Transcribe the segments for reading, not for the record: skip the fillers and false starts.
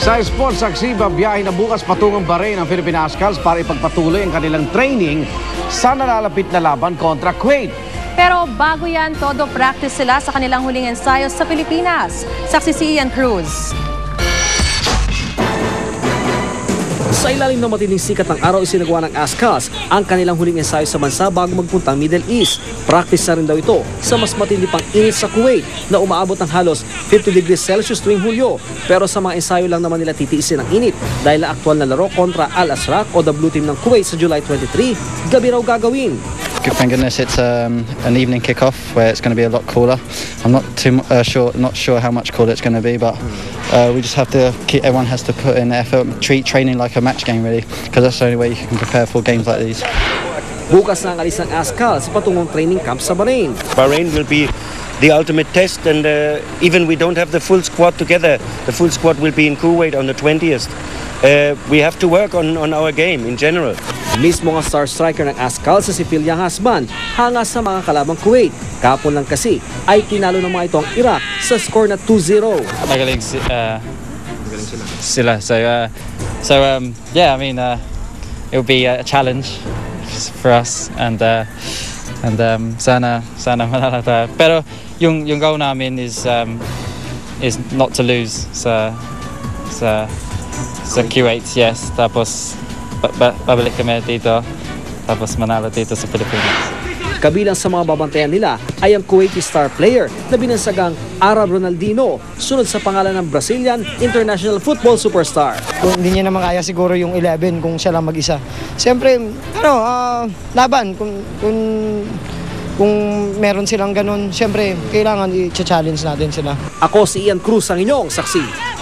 Sa sports saksi, babiyahe na bukas patungong Bahrain ang Philippine Ascals para ipagpatuloy ang kanilang training sa nalalapit na laban kontra Kuwait. Pero bago yan, todo practice sila sa kanilang huling ensayo sa Pilipinas. Saksi si Ian Cruz. Sa ilalim ng matinding sikat ng araw, isinagawa ng Ascals ang kanilang huling ensayo sa bansa bago magpunta ang Middle East. Practice na rin daw ito sa mas matindi pang init sa Kuwait na umaabot ng halos 50 degrees Celsius tuwing Hulyo. Pero sa mga ensayo lang naman nila titiisin ang init dahil ang aktual na laro kontra Al-Azraq o the Blue Team ng Kuwait sa July 23, gabi raw gagawin. Thank goodness it's an evening kickoff where it's going to be a lot cooler. I'm not sure how much cooler it's going to be, but we just have to everyone has to put in effort, treat training like a match game really, because that's the only way you can prepare for games like these. Bukas na ang alis ng Ascals sa patungong training camp sa Bahrain. Bahrain will be the ultimate test, and even we don't have the full squad together. The full squad will be in Kuwait on the 20th. We have to work on our game in general. Mismo ang star striker ng Ascals sa si Phil Hasban hanga sa mga kalabang Kuwait. Kapon lang kasi ay tinalo ng mga ito ang Iraq sa score na 2-0. Magaling sila. So yeah, I mean it will be a challenge for us and sana manalo tayo. Pero yung goal namin is not to lose sa Kuwait, yes. Tapos babalik kami dito, tapos manalo dito sa Pilipinas. Kabilang sa mga babantayan nila ay ang Kuwaiti star player na binansagang Arab Ronaldinho, sunod sa pangalan ng Brazilian international football superstar. Kung hindi niya naman kaya siguro yung 11 kung siya lang mag-isa. Siyempre, laban. Kung meron silang ganun, siyempre, kailangan i-challenge natin sila. Ako si Ian Cruz, ang inyong saksi.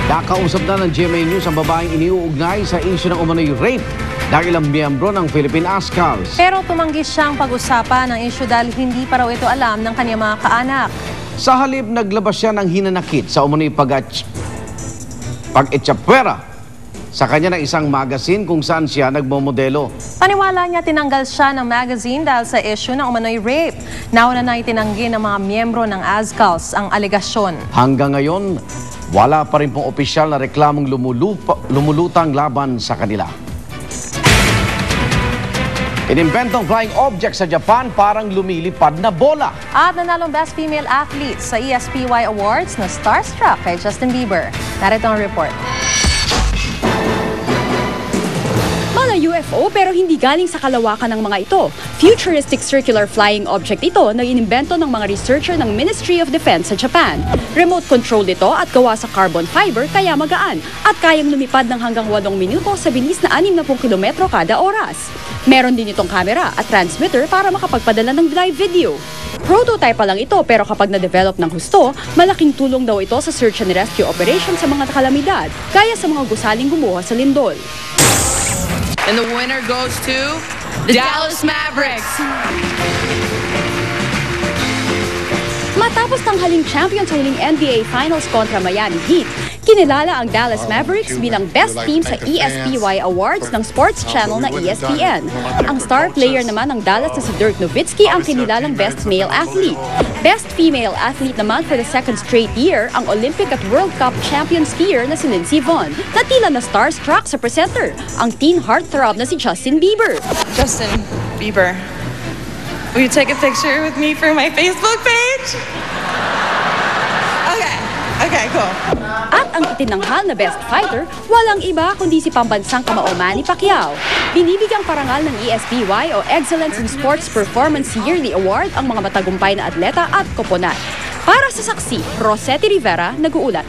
Nakausap na ng GMA News ang babaeng iniuugnay sa isyu ng umano'y rape ng ilang miyembro ng Philippine Ascals. Pero tumanggi siyang pag-usapan ng isyu dahil hindi pa raw ito alam ng kanyang mga kaanak. Sa halip, naglabas siya ng hinanakit sa umano'y pag-etsapwera sa kanya ng isang magazine kung saan siya nagmomodelo. Paniwala niya tinanggal siya ng magazine dahil sa isyu ng umano'y rape. Nauna na itinanggi ng mga miyembro ng Ascals ang alegasyon. Hanggang ngayon, wala pa rin pong opisyal na reklamong lumulutang laban sa kanila. Inimbentong flying object sa Japan parang lumilipad na bola. At nanalong Best Female Athlete sa ESPY Awards na starstruck kay Justin Bieber. Narito ang report. Mga UFO pero hindi galing sa kalawakan ng mga ito. Futuristic circular flying object ito na inimbento ng mga researcher ng Ministry of Defense sa Japan. Remote control ito at gawa sa carbon fiber kaya magaan at kayang lumipad ng hanggang 8 minuto sa bilis na 60 kilometro kada oras. Meron din itong camera at transmitter para makapagpadala ng live video. Prototype pa lang ito pero kapag na-develop ng husto, malaking tulong daw ito sa search and rescue operation sa mga kalamidad, gaya sa mga gusaling gumuha sa lindol. And the winner goes to the Dallas Mavericks. Matapos tanghaling champion sa huling NBA Finals kontra Miami Heat, kinilala ang Dallas Mavericks bilang best team sa ESPY Awards ng sports channel na ESPN. Ang star player naman ng Dallas na si Dirk Nowitzki ang kinilalang best male athlete. Best female athlete naman for the second straight year ang Olympic at World Cup champion skier na si Lindsey Vonn, na tila na starstruck sa presenter, ang teen heartthrob na si Justin Bieber. Justin Bieber, will you take a picture with me for my Facebook page? Okay, cool. At ang itinanghal na best fighter, walang iba kundi si pambansang kamao Manny Pacquiao. Binibigyang parangal ng ESPY o Excellence in Sports Performance Yearly Award ang mga matagumpay na atleta at koponan. Para sa saksi, Rosetti Rivera, nag-uulat.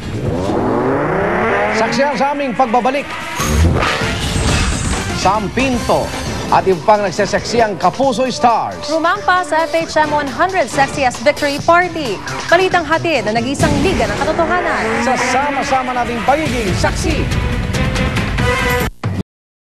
Saksihan sa aming pagbabalik. Sam Pinto at yung pang nagseseksiyang Kapusoy Stars. Rumampa sa FHM 100 Sexiest Victory Party. Balitang hatid na nag-isang liga ng katotohanan. Sa sama-sama nating pagiging saksi.